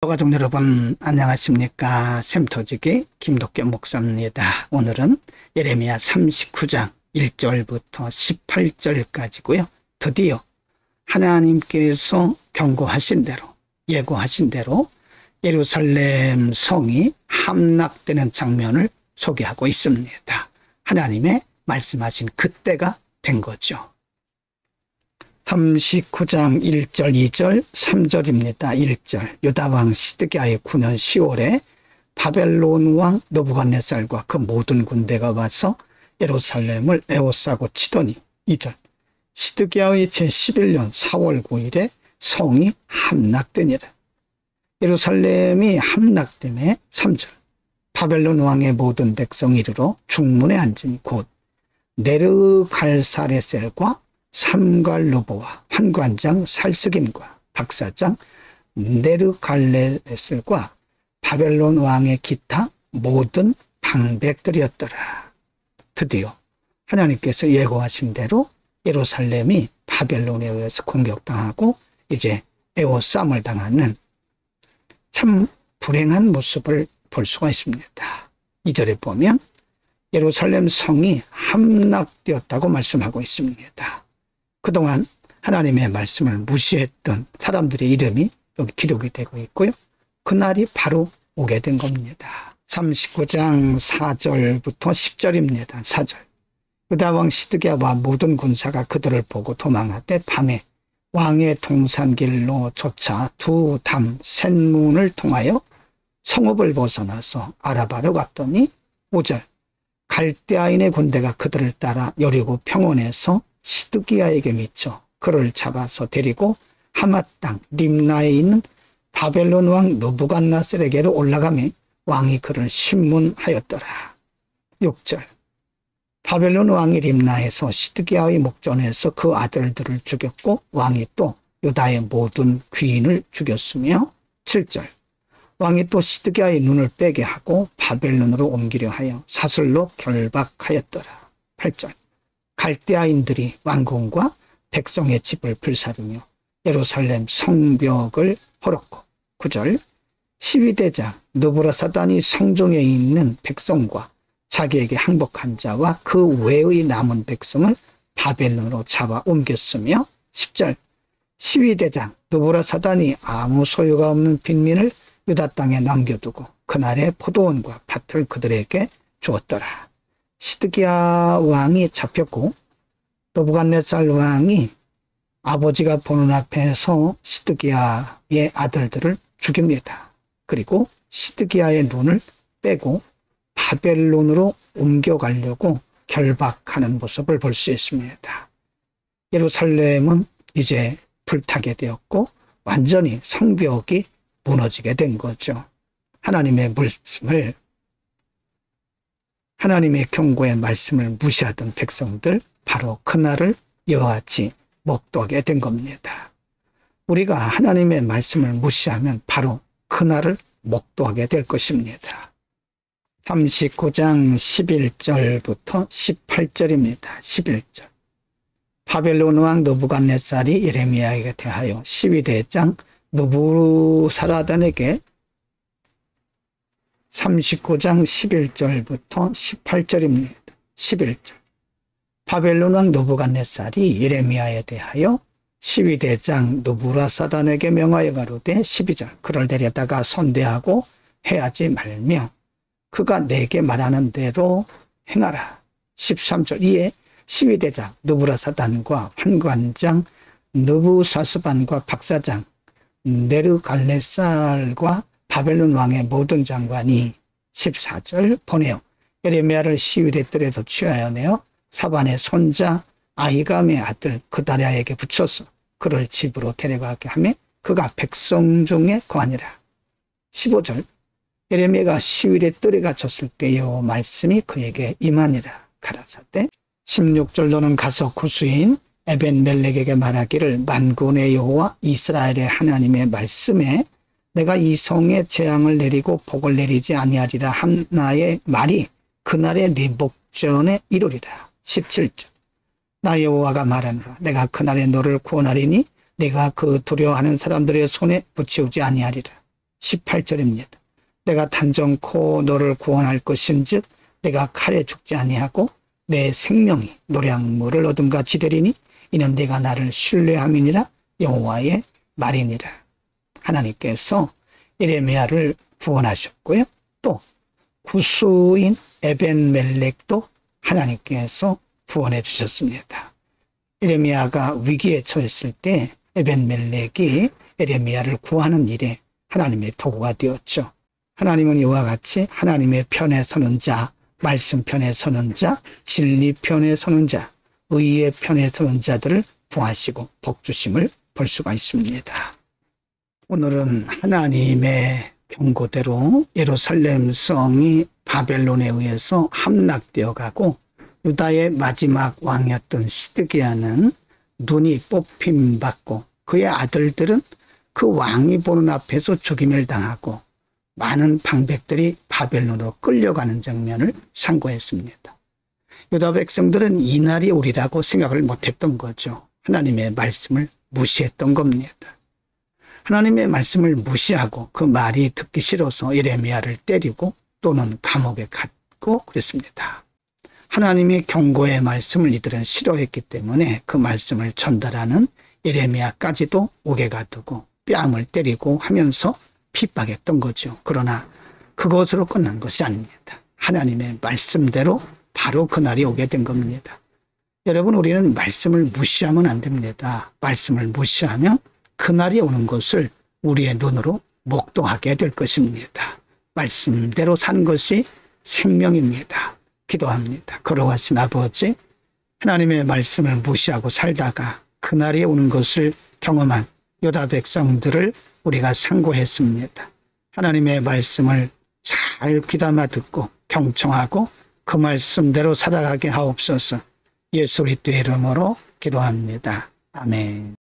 교가족 여러분 안녕하십니까. 샘터지기 김덕겸 목사입니다. 오늘은 예레미야 39장 1절부터 18절까지고요. 드디어 하나님께서 경고하신 대로, 예고하신 대로 예루살렘 성이 함락되는 장면을 소개하고 있습니다. 하나님의 말씀하신 그때가 된 거죠. 39장 1절, 2절, 3절입니다. 1절, 유다왕 시드기야의 9년 10월에 바벨론 왕 느부갓네살과 그 모든 군대가 와서 예루살렘을 에워싸고 치더니 2절, 시드기야의 제11년 4월 9일에 성이 함락되니라. 예루살렘이 함락됨에 3절, 바벨론 왕의 모든 백성이 이르러 중문에 앉으니 곧 네르갈사레셀과 삼갈르보와 환관장 살스김과 박사장 네르갈레셀과 바벨론 왕의 기타 모든 방백들이었더라. 드디어 하나님께서 예고하신 대로 예루살렘이 바벨론에 의해서 공격당하고 이제 에워싸움을 당하는 참 불행한 모습을 볼 수가 있습니다. 2절에 보면 예루살렘 성이 함락되었다고 말씀하고 있습니다. 그동안 하나님의 말씀을 무시했던 사람들의 이름이 여기 기록이 되고 있고요. 그날이 바로 오게 된 겁니다. 39장 4절부터 10절입니다. 4절, 유다왕 시드기야와 모든 군사가 그들을 보고 도망하되 밤에 왕의 동산길로 쫓아 두 담 셋문을 통하여 성읍을 벗어나서 아라바로 갔더니 5절, 갈대아인의 군대가 그들을 따라 여리고 평원에서 시드기야에게 미쳐 그를 잡아서 데리고 하맛 땅 림나에 있는 바벨론 왕 느부갓네살에게로 올라가며 왕이 그를 신문하였더라. 6절, 바벨론 왕이 림나에서 시드기야의 목전에서 그 아들들을 죽였고 왕이 또 유다의 모든 귀인을 죽였으며 7절, 왕이 또 시드기야의 눈을 빼게 하고 바벨론으로 옮기려 하여 사슬로 결박하였더라. 8절, 갈대아인들이 왕궁과 백성의 집을 불사르며 예루살렘 성벽을 헐었고 9절, 시위대장 느부라사단이 성중에 있는 백성과 자기에게 항복한 자와 그 외의 남은 백성을 바벨론으로 잡아 옮겼으며 10절, 시위대장 느부라사단이 아무 소유가 없는 빈민을 유다 땅에 남겨두고 그날의 포도원과 밭을 그들에게 주었더라. 시드기야 왕이 잡혔고 느부갓네살 왕이 아버지가 보는 앞에서 시드기야의 아들들을 죽입니다. 그리고 시드기야의 눈을 빼고 바벨론으로 옮겨가려고 결박하는 모습을 볼 수 있습니다. 예루살렘은 이제 불타게 되었고 완전히 성벽이 무너지게 된 거죠. 하나님의 말씀을, 하나님의 경고의 말씀을 무시하던 백성들, 바로 그날을 여하지 못하게 된 겁니다. 우리가 하나님의 말씀을 무시하면 바로 그날을 목도하게 될 것입니다. 39장 11절부터 18절입니다. 11절, 바벨론 왕 느부갓네살이 예레미야에게 대하여 시위대장 느부사라단에게 39장 11절부터 18절입니다. 11절, 바벨론 왕 느부갓네살이 예레미야에 대하여 시위대장 느부라사단에게 명하여 가로되 12절, 그를 데려다가 선대하고 해하지 말며 그가 내게 말하는 대로 행하라. 13절, 이에 시위대장 느부라사단과 환관장 느부사스반과 박사장 네르갈레살과 바벨론 왕의 모든 장관이 14절 보내어 예레미야를 시위대 뜰에서 취하여 내어 사반의 손자 아히감의 아들 그다랴에게 붙여서 그를 집으로 데려가게 하며 그가 백성 중에 거하니라. 15절, 예레미야가 시위대 뜰에 갇혔을 때 여호와 말씀이 그에게 임하니라. 가라사대 16절, 너는 가서 구스인 에벤멜렉에게 말하기를 만군의 여호와 이스라엘의 하나님의 말씀에 내가 이 성에 재앙을 내리고 복을 내리지 아니하리라 한 나의 말이 그날의 네 목전에 이루리라. 17절, 나 여호와가 말하노라. 내가 그날에 너를 구원하리니 내가 그 두려워하는 사람들의 손에 붙이우지 아니하리라. 18절입니다. 내가 단정코 너를 구원할 것인즉 내가 칼에 죽지 아니하고 내 생명이 노량물을 얻음 같이 되리니 이는 내가 나를 신뢰함이니라 여호와의 말이니라. 하나님께서 예레미야를 구원하셨고요. 또 구스인 에벤멜렉도 하나님께서 구원해 주셨습니다. 예레미야가 위기에 처했을 때 에벤멜렉이 예레미야를 구하는 일에 하나님의 도구가 되었죠. 하나님은 이와 같이 하나님의 편에 서는 자, 말씀 편에 서는 자, 진리 편에 서는 자, 의의 편에 서는 자들을 구하시고 복주심을 볼 수가 있습니다. 오늘은 하나님의 경고대로 예루살렘 성이 바벨론에 의해서 함락되어 가고 유다의 마지막 왕이었던 시드기야는 눈이 뽑힘받고 그의 아들들은 그 왕이 보는 앞에서 죽임을 당하고 많은 방백들이 바벨론으로 끌려가는 장면을 상고했습니다. 유다 백성들은 이날이 오리라고 생각을 못했던 거죠. 하나님의 말씀을 무시했던 겁니다. 하나님의 말씀을 무시하고 그 말이 듣기 싫어서 예레미야를 때리고 또는 감옥에 갔고 그랬습니다. 하나님의 경고의 말씀을 이들은 싫어했기 때문에 그 말씀을 전달하는 예레미야까지도 옥에 가두고 뺨을 때리고 하면서 핍박했던 거죠. 그러나 그것으로 끝난 것이 아닙니다. 하나님의 말씀대로 바로 그날이 오게 된 겁니다. 여러분, 우리는 말씀을 무시하면 안 됩니다. 말씀을 무시하면 그날이 오는 것을 우리의 눈으로 목도하게 될 것입니다. 말씀대로 사는 것이 생명입니다. 기도합니다. 거룩하신 아버지, 하나님의 말씀을 무시하고 살다가 그날이 오는 것을 경험한 유다 백성들을 우리가 상고했습니다. 하나님의 말씀을 잘 귀담아 듣고 경청하고 그 말씀대로 살아가게 하옵소서. 예수 그리스도의 이름으로 기도합니다. 아멘.